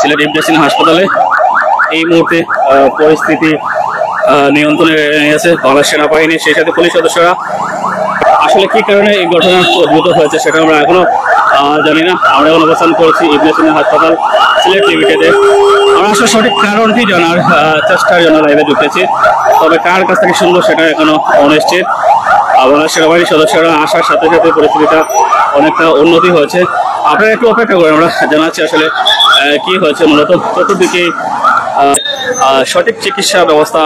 সিলেট ইবনে সিনা হাসপাতালে এই মুহূর্তে পরিস্থিতি নিয়ন্ত্রণে নিয়েছে বাংলাদেশ সেনাবাহিনী, সেই সাথে পুলিশ সদস্যরা। আসলে কি কারণে এই ঘটনা উদ্ভূত হয়েছে সেটা আমরা এখনো জানি না। আমরা এখন অবস্থান করেছি ইবনে সিনা হাসপাতাল সিলেট লিমিটেডে। আমরা আসলে সঠিক কারণটি জানার চেষ্টার জন্য লাইভে ঢুকেছি, তবে কার কাছ থেকে শুনবো সেটা এখনো অনিশ্চিত। বাংলাদেশ সেনাবাহিনীর সদস্যরা আসার সাথে সাথে পরিস্থিতিটা অনেকটা উন্নতি হয়েছে। আপনারা একটু অপেক্ষা করেন, আমরা জানাচ্ছি আসলে কি হয়েছে। মূলত চতুর্দিকে সঠিক চিকিৎসা ব্যবস্থা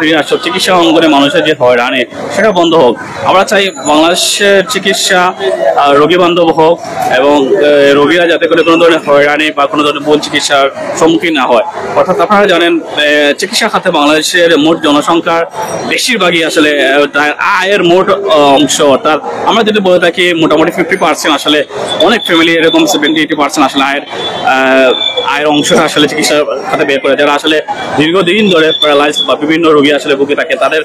ফিরে আসছে। চিকিৎসা অঙ্গনে মানুষের যে হয়রানি সেটা বন্ধ হোক। আমরা চাই বাংলাদেশের চিকিৎসা রোগী বান্ধব হোক এবং রোগীরা যাতে করে কোনো ধরনের হয়রানি বা কোনো ধরনের ভুল চিকিৎসার সম্মুখীন না হয়। অর্থাৎ আপনারা জানেন চিকিৎসা খাতে বাংলাদেশের মোট জনসংখ্যার বেশিরভাগই আসলে আয়ের মোট অংশ। অর্থাৎ আমরা যদি বলে থাকি মোটামুটি 50% আসলে অনেক ফ্যামিলি এরকম 70-80% আসলে আয়ের অংশটা আসলে চিকিৎসা খাতে বের করে। যারা আসলে দীর্ঘদিন ধরে প্যারালাইজ বা বিভিন্ন রোগী আসলে ভুগে থাকে, তাদের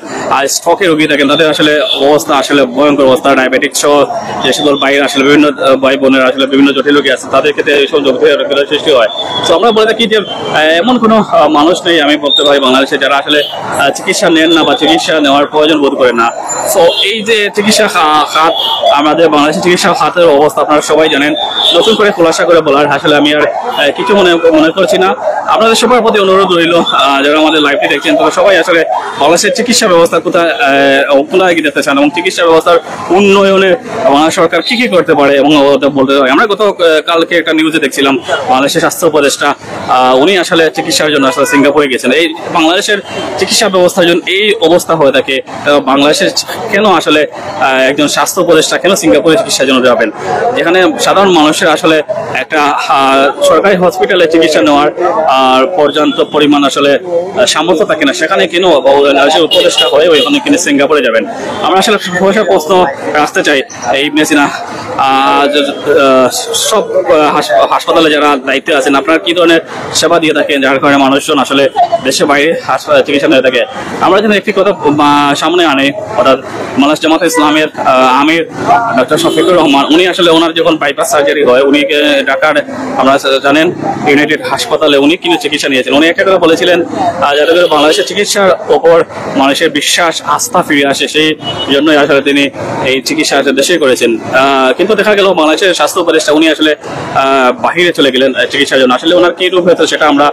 স্ট্রোকে রোগী থাকেন, তাদের আসলে অবস্থা আসলে ভয়ঙ্কর অবস্থা। ডায়াবেটিক সহ যে সকল বাইরে আসলে বিভিন্ন ভাই বোনের আসলে বিভিন্ন জটিল রোগী আছে, তাদের ক্ষেত্রে এইসব জটিল সৃষ্টি হয়। তো আমরা বলে থাকি যে এমন কোনো মানুষ নেই আমি বলতে পারি বাংলাদেশে যারা আসলে চিকিৎসা নেন না বা চিকিৎসা নেওয়ার প্রয়োজন বোধ করেন না। সো এই যে চিকিৎসা খাত, আমাদের বাংলাদেশের চিকিৎসা খাতের অবস্থা আপনারা সবাই জানেন। নতুন করে খোলাসা করে বলার আসলে আমি আর কিছু মনে করছি না। আপনাদের সবার প্রতি অনুরোধ রইল, যারা আমাদের লাইভটি দেখছেন তারা সবাই আসলে বাংলাদেশের চিকিৎসা ব্যবস্থা কোথায় এগিয়ে যেতে চান এবং চিকিৎসা ব্যবস্থার উন্নয়নে বাংলাদেশ সরকার কি কি করতে পারে এবং বলতে হয়। আমরা কালকে একটা নিউজে দেখছিলাম বাংলাদেশের স্বাস্থ্য উপদেষ্টা উনি আসলে চিকিৎসার জন্য আসলে সিঙ্গাপুরে গেছেন। এই বাংলাদেশের চিকিৎসা ব্যবস্থার জন্য এই অবস্থা হয়ে থাকে, বাংলাদেশের কেন আসলে একজন স্বাস্থ্য উপদেষ্টা কেন সিঙ্গাপুরে চিকিৎসার জন্য যাবেন, যেখানে সাধারণ মানুষের আসলে একটা সরকারি হসপিটালে চিকিৎসা নেওয়ার পর্যাপ্ত পরিমাণ আসলে সামর্থ্য থাকে না, সেখানে কেন উপদেষ্টা হয়ে ওইখানে কিনে সিঙ্গাপুরে যাবেন। আমরা আসলে প্রশ্ন আসতে চাই ইবনে সিনা সব হাসপাতালে যারা দায়িত্বে আছেন, আপনারা কি ধরনের সেবা দিয়ে থাকেন যার কারণে মানুষজন আসলে দেশের বাইরে হাসপাতালে চিকিৎসা নিয়ে থাকে। আমরা যেন একটি কথা সামনে আনি, অর্থাৎ বাংলাদেশ জামাতে ইসলামের আমির ডক্টর শফিকুর রহমান, উনি আসলে ওনার যখন বাইপাস সার্জারি হয় উনি ঢাকার আমরা জানেন ইউনাইটেড হাসপাতালে উনি কিন্তু চিকিৎসা নিয়েছেন। উনি একটা কথা বলেছিলেন যাতে করে বাংলাদেশের চিকিৎসার ওপর মানুষের বিশ্বাস আস্থা ফিরে আসে, সেই জন্যই আসলে তিনি এই চিকিৎসা দেশে করেছেন। কিন্তু দেখা গেল বাংলাদেশের স্বাস্থ্য উপদেষ্টা উনি আসলে বাহিরে চলে গেলেন চিকিৎসার জন্য। আসলে ওনার কি রূপ হয়েছে সেটা আমরা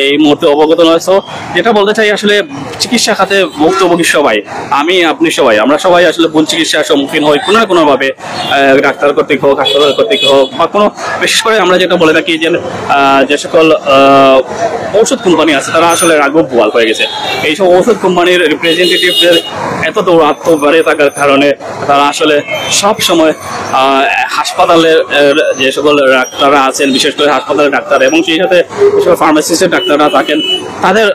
এই মুহূর্তে অবগত নয়। তো যেটা বলতে চাই আসলে চিকিৎসা খাতে ভুক্তভোগী সবাই, আমি আপনি সবাই, আমরা সবাই আসলে ভুল চিকিৎসার সম্মুখীন হই কোনো না কোনোভাবে, ডাক্তার কর্তৃক হোক হাসপাতাল কর্তৃক হোক বা কোনো, বিশেষ করে আমরা যেটা বলে থাকি যে সকল ঔষধ কোম্পানি আছে তারা আসলে রাঘব বোয়াল হয়ে গেছে। এইসব ঔষধ কোম্পানির রিপ্রেজেন্টেটিভদের এত দৌরাত্ম বাড়ে থাকার কারণে তারা আসলে সব সময় হাসপাতালের যে সকল ডাক্তাররা আছেন, বিশেষ করে হাসপাতালের ডাক্তার এবং সেই সাথে যেসব ফার্মাসিস্টের ডাক্তাররা থাকেন, তাদের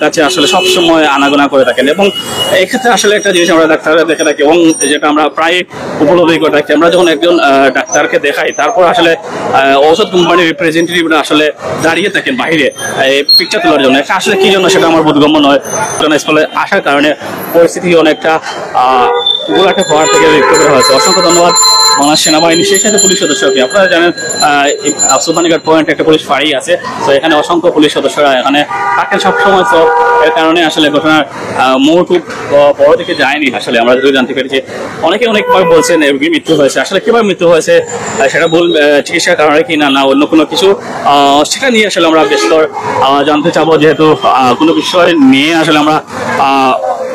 কাছে আসলে সব সময় আনাগোনা করে থাকেন। এবং এই ক্ষেত্রে আসলে একটা জিনিস আমরা ডাক্তাররা দেখে থাকি এবং যেটা আমরা প্রায় উপলব্ধি করে থাকি, আমরা যখন একজন ডাক্তারকে দেখাই তারপর আসলে ঔষধ কোম্পানির রিপ্রেজেন্টেটিভরা আসলে দাঁড়িয়ে থাকেন বাইরে পিকচার তোলার জন্য। আসলে কি জন্য সেটা আমার বোধগম্য নয়। ঘটনাস্থলে আসার কারণে পরিস্থিতি অনেকটা গোলাটে হওয়ার থেকে রিকভার হয়েছে। অসংখ্য ধন্যবাদ বাংলাদেশ সেনাবাহিনী, সেই সাথে পুলিশ সদস্যকে। আপনারা জানেন সুলতানিঘাট পয়েন্টে একটা পুলিশ ফাঁড়ি আছে, তো এখানে অসংখ্য পুলিশ সদস্যরা এখানে থাকেন সবসময়। তো এর কারণে আসলে ঘটনার মোড় খুব বড় দিকে যায়নি। আসলে আমরা যদি জানতে পেরেছি, অনেকে অনেকবার বলছেন রোগীর মৃত্যু হয়েছে। আসলে কিভাবে মৃত্যু হয়েছে সেটা ভুল চিকিৎসার কারণে কি না অন্য কোনো কিছু, সেটা নিয়ে আসলে আমরা বেশিরভাগ জানতে চাবো, যেহেতু কোনো বিষয় নিয়ে আসলে আমরা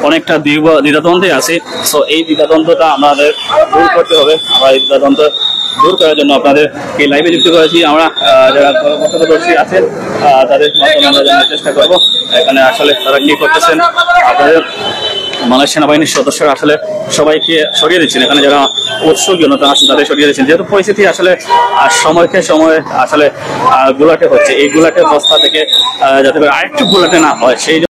অনেকটা দ্বিধাদ্বন্দ্বে আছি। সো এই দ্বিধাদ্বন্দ্বটা আমাদের দূর করতে হবে। আমরা এই দ্বিধাদ্বন্দ্ব দূর করার জন্য আপনাদের এই লাইভে যুক্ত করেছি। আমরা যারা প্রত্যক্ষদর্শী আছেন তাদের মাধ্যমে আমরা জানার চেষ্টা করবো এখানে আসলে তারা কি করতেছেন। আপনাদের বাংলাদেশ সেনাবাহিনীর সদস্যরা আসলে সবাইকে সরিয়ে দিচ্ছেন, এখানে যারা উৎসুক জনতা আছেন তাদের সরিয়ে দিচ্ছেন, যেহেতু পরিস্থিতি আসলে সময়কে সময় আসলে গোলাটে হচ্ছে। এই গোলাটে অবস্থা থেকে যাতে করে আরেকটু গোলাটে না হয় সেই